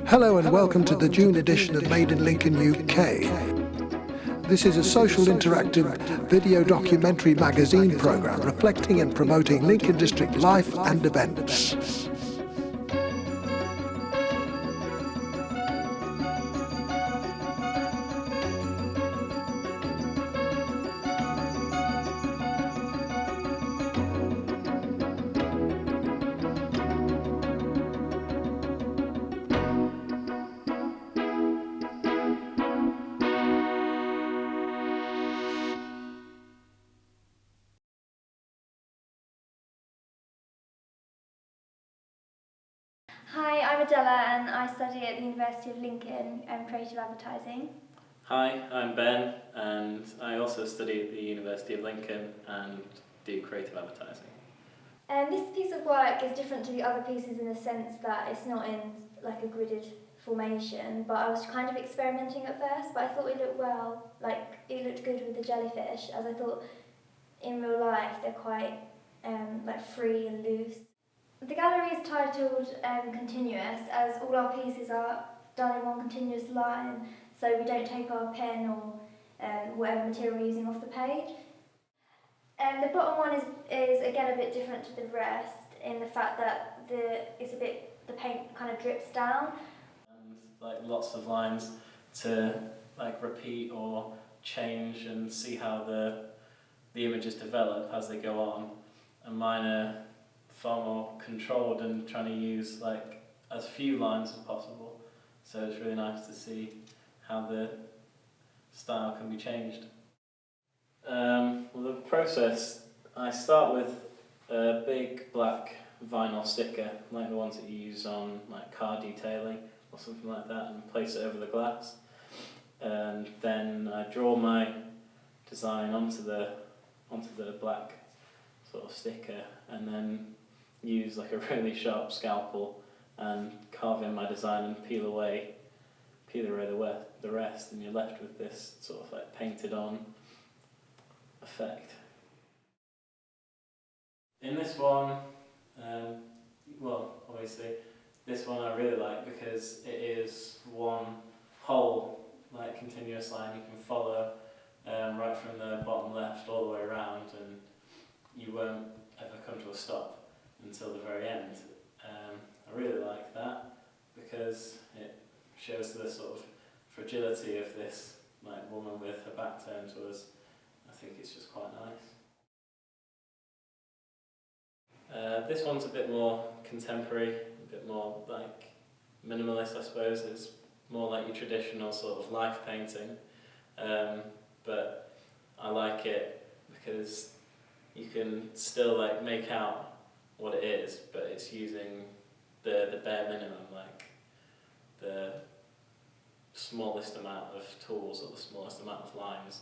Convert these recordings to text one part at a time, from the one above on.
Hello and welcome to the June edition of Made in Lincoln UK. This is a social interactive video documentary magazine programme reflecting and promoting Lincoln District life and events. Hi, I'm Adela and I study at the University of Lincoln Creative Advertising. Hi, I'm Ben and I also study at the University of Lincoln and do creative advertising. This piece of work is different to the other pieces in the sense that it's not in like a gridded formation, but I was kind of experimenting at first, but I thought it looked well, like it looked good with the jellyfish, as I thought in real life they're quite like free and loose. The gallery is titled Continuous, as all our pieces are done in one continuous line, so we don't take our pen or whatever material we're using off the page. The bottom one is again a bit different to the rest in the fact that the paint kind of drips down. And like lots of lines to like repeat or change and see how the images develop as they go on. And mine are far more controlled and trying to use like as few lines as possible. So it's really nice to see how the style can be changed. Well, the process, I start with a big black vinyl sticker, like the ones that you use on like car detailing or something like that, and place it over the glass. And then I draw my design onto the black sort of sticker, and then use like a really sharp scalpel and carve in my design and peel away the rest, and you're left with this sort of like painted on effect. In this one, well, obviously this one I really like because it is one whole like continuous line you can follow right from the bottom left all the way around, and you won't ever come to a stop until the very end. I really like that because it shows the sort of fragility of this like woman with her back turned to us. I think it's just quite nice. This one's a bit more contemporary, a bit more like minimalist, I suppose. It's more like your traditional sort of life painting, but I like it because you can still like make out what it is, but it's using the bare minimum, like the smallest amount of tools or the smallest amount of lines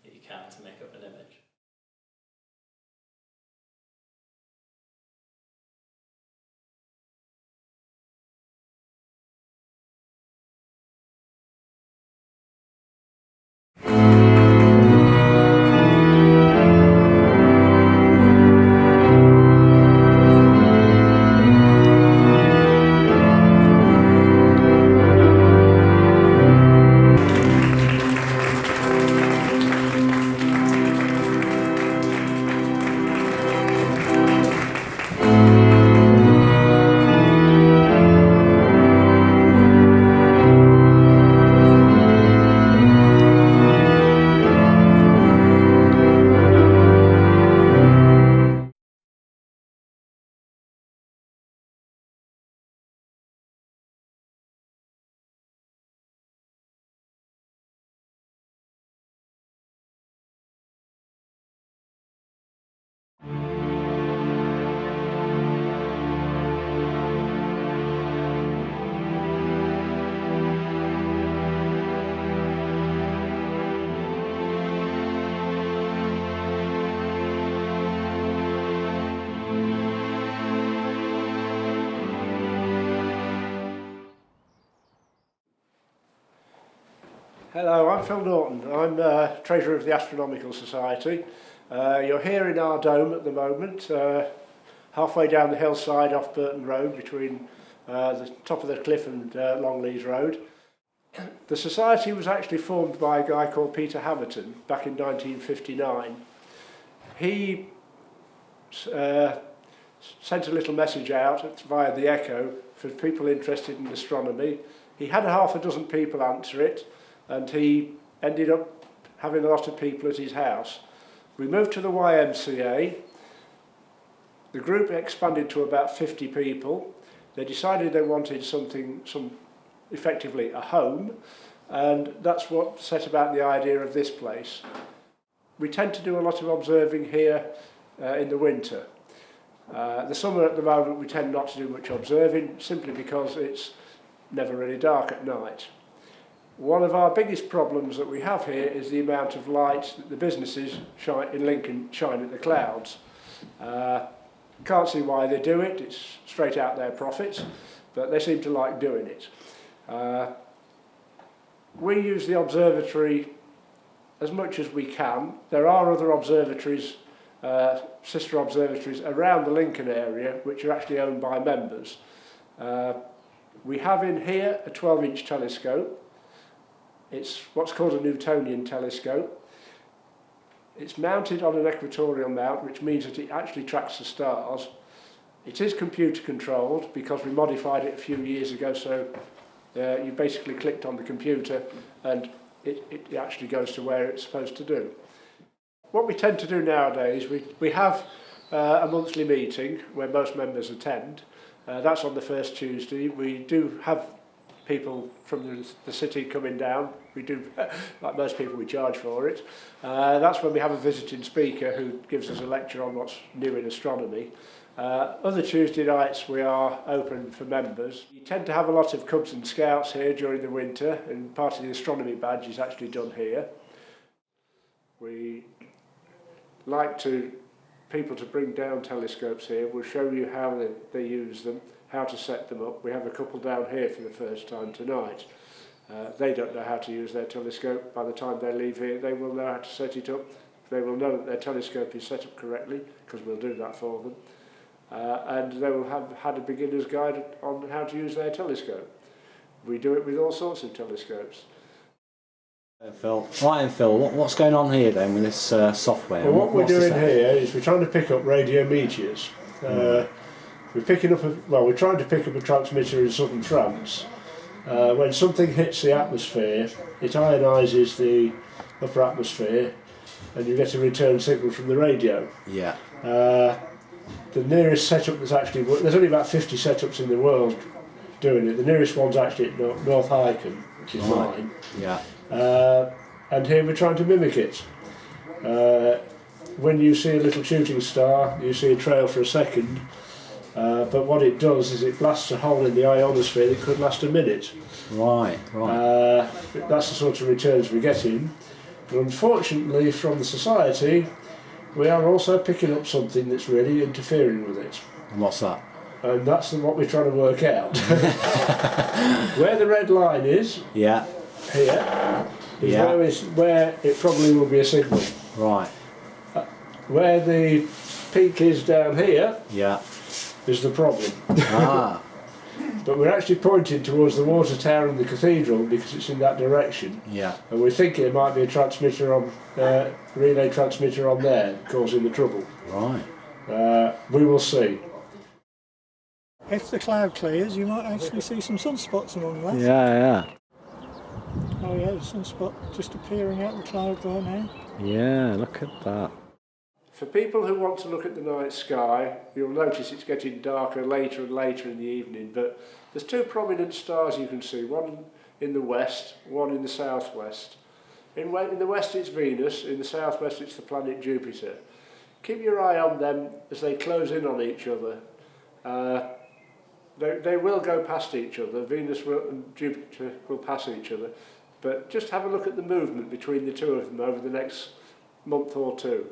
that you can to make up an image. Hello, I'm Phil Norton. I'm Treasurer of the Astronomical Society. You're here in our dome at the moment, halfway down the hillside off Burton Road between the top of the cliff and Longleys Road. The society was actually formed by a guy called Peter Haverton back in 1959. He sent a little message out via the Echo for people interested in astronomy. He had half a dozen people answer it, and he ended up having a lot of people at his house. We moved to the YMCA. The group expanded to about 50 people. They decided they wanted effectively a home, and that's what set about the idea of this place. We tend to do a lot of observing here in the winter. The summer at the moment we tend not to do much observing, simply because it's never really dark at night. One of our biggest problems that we have here is the amount of light that the businesses in Lincoln shine at the clouds. Can't see why they do it, it's straight out their profits, but they seem to like doing it. We use the observatory as much as we can. There are other observatories, sister observatories around the Lincoln area, which are actually owned by members. We have in here a 12-inch telescope. It's what's called a Newtonian telescope. It's mounted on an equatorial mount, which means that it actually tracks the stars. It is computer controlled because we modified it a few years ago, so you basically clicked on the computer and it actually goes to where it's supposed to do. What we tend to do nowadays, we have a monthly meeting where most members attend. That's on the first Tuesday. We do have people from the city coming down. We do, like most people, we charge for it. That's when we have a visiting speaker who gives us a lecture on what's new in astronomy. Other Tuesday nights we are open for members. You tend to have a lot of Cubs and Scouts here during the winter, and part of the astronomy badge is actually done here. We like people to bring down telescopes here. We'll show you how they use them, how to set them up. We have a couple down here for the first time tonight. They don't know how to use their telescope. By the time they leave here, they will know how to set it up. They will know that their telescope is set up correctly, because we'll do that for them. And they will have had a beginner's guide on how to use their telescope. We do it with all sorts of telescopes. Phil, what's going on here then with this software? Well, what we're doing here is we're trying to pick up radiometers. We're trying to pick up a transmitter in southern France. When something hits the atmosphere, it ionises the upper atmosphere, and you get a return signal from the radio. Yeah. The nearest setup that's actually there's only about 50 setups in the world doing it. The nearest one's actually at North Hycombe, which is mine. Yeah. And here we're trying to mimic it. When you see a little shooting star, you see a trail for a second, but what it does is it blasts a hole in the ionosphere that could last a minute. Right. That's the sort of returns we're getting. But unfortunately, from the society, we are also picking up something that's really interfering with it. And what's that? And that's what we're trying to work out. Where the red line is, Yeah. here, is where it probably will be a signal. Right. Where the peak is down here, Yeah. is the problem. Ah. But we're actually pointing towards the water tower and the cathedral because it's in that direction. Yeah. And we're thinking it might be a transmitter relay transmitter on there causing the trouble. Right. We will see. If the cloud clears, you might actually see some sunspots along the left. Yeah. Oh yeah, there's a sunspot just appearing out of the cloud there now. Yeah. Look at that. For people who want to look at the night sky, you'll notice it's getting darker later and later in the evening, but there's two prominent stars you can see, one in the west, one in the southwest. In the west it's Venus, in the southwest it's the planet Jupiter. Keep your eye on them as they close in on each other. They will go past each other, Venus and Jupiter will pass each other, but just have a look at the movement between the two of them over the next month or two.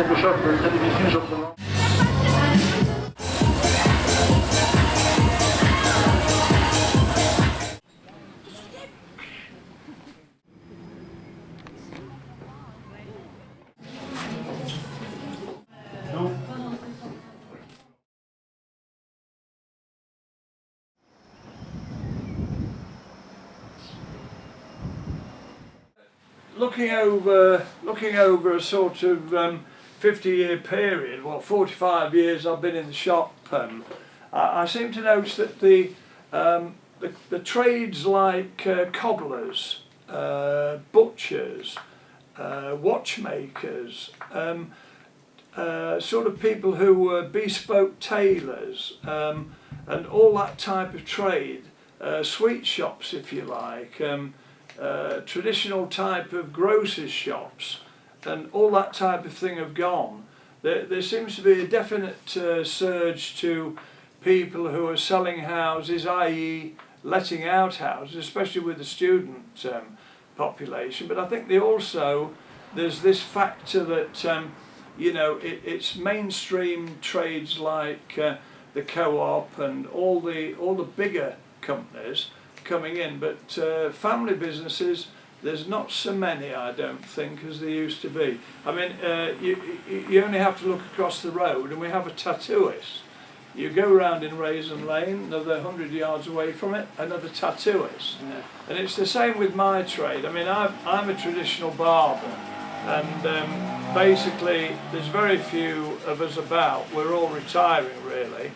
de choc de télévision autrement. Looking over a sort of 50-year period, well, 45 years I've been in the shop, I seem to notice that the trades like cobblers, butchers, watchmakers, sort of people who were bespoke tailors, and all that type of trade, sweet shops if you like, traditional type of grocers shops, and all that type of thing have gone. There seems to be a definite surge to people who are selling houses, i.e. letting out houses, especially with the student population. But I think there's this factor that you know, it's mainstream trades like the co-op and all the bigger companies coming in, but family businesses, there's not so many, I don't think, as there used to be. I mean, you only have to look across the road and we have a tattooist. You go round in Raisin Lane, another 100 yards away from it, another tattooist. Yeah. And it's the same with my trade. I mean, I'm a traditional barber, and basically there's very few of us about. We're all retiring, really.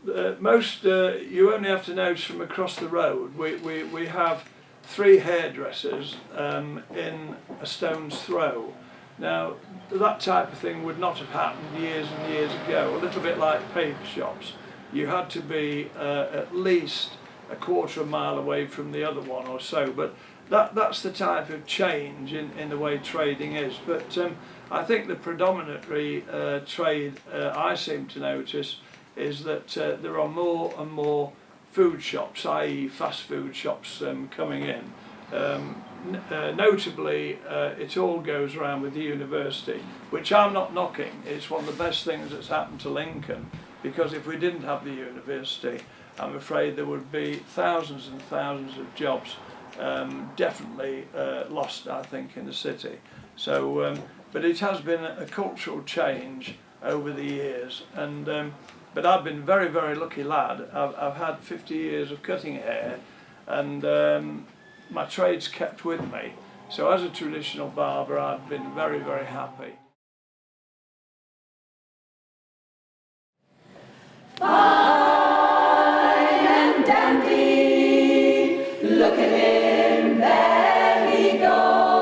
You only have to notice from across the road, we have 3 hairdressers in a stone's throw. Now, that type of thing would not have happened years and years ago, a little bit like paper shops. You had to be at least a quarter of a mile away from the other one or so, but that's the type of change in the way trading is. But I think the predominantly trade I seem to notice is that there are more and more food shops, i.e. fast food shops, coming in. Notably, it all goes around with the university, which I'm not knocking. It's one of the best things that's happened to Lincoln, because if we didn't have the university, I'm afraid there would be thousands and thousands of jobs definitely lost, I think, in the city. So, but it has been a cultural change over the years, and but I've been very, very lucky lad. I've had 50 years of cutting hair, and my trade's kept with me. So as a traditional barber, I've been very, very happy. Fine and dandy, look at him, there he goes.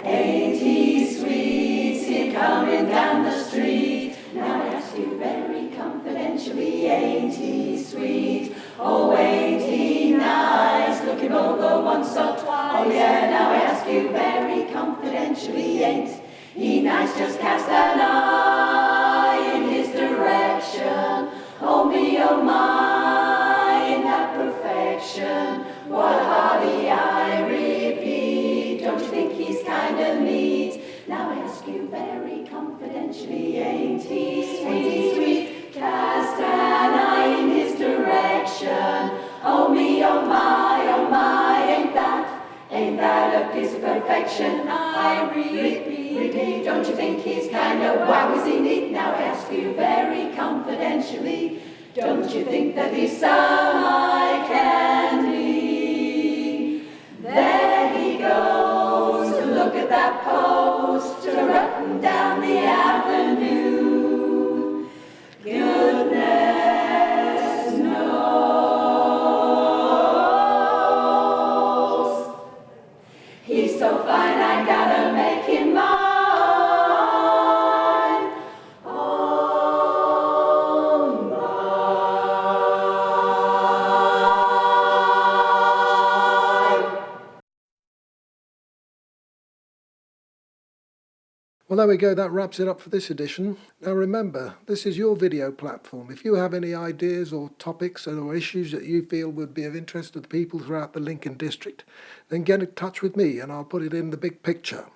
Ain't he sweet, see coming down the street. Now I ask you very confidentially, ain't he sweet? Oh, ain't he nice? Look him over once or twice. Oh yeah, now I ask you very confidentially, ain't he nice? Just cast an eye in his direction. Oh me, oh my, in that perfection. What hardy I repeat. Don't you think he's kind of neat? Now I ask you very confidentially, ain't he sweet? Cast an eye in his direction. Oh me, oh my, ain't that a piece of perfection? I repeat, don't you think he's kind of wow, is he neat? Now I ask you very confidentially, don't you think that he's some eye candy? There he goes, look at that poster up and down the avenue. Goodness knows, he's so fine I gotta make him mine. Oh my. Well, there we go, that wraps it up for this edition. Now remember, this is your video platform. If you have any ideas or topics or issues that you feel would be of interest to the people throughout the Lincoln District, then get in touch with me and I'll put it in the big picture.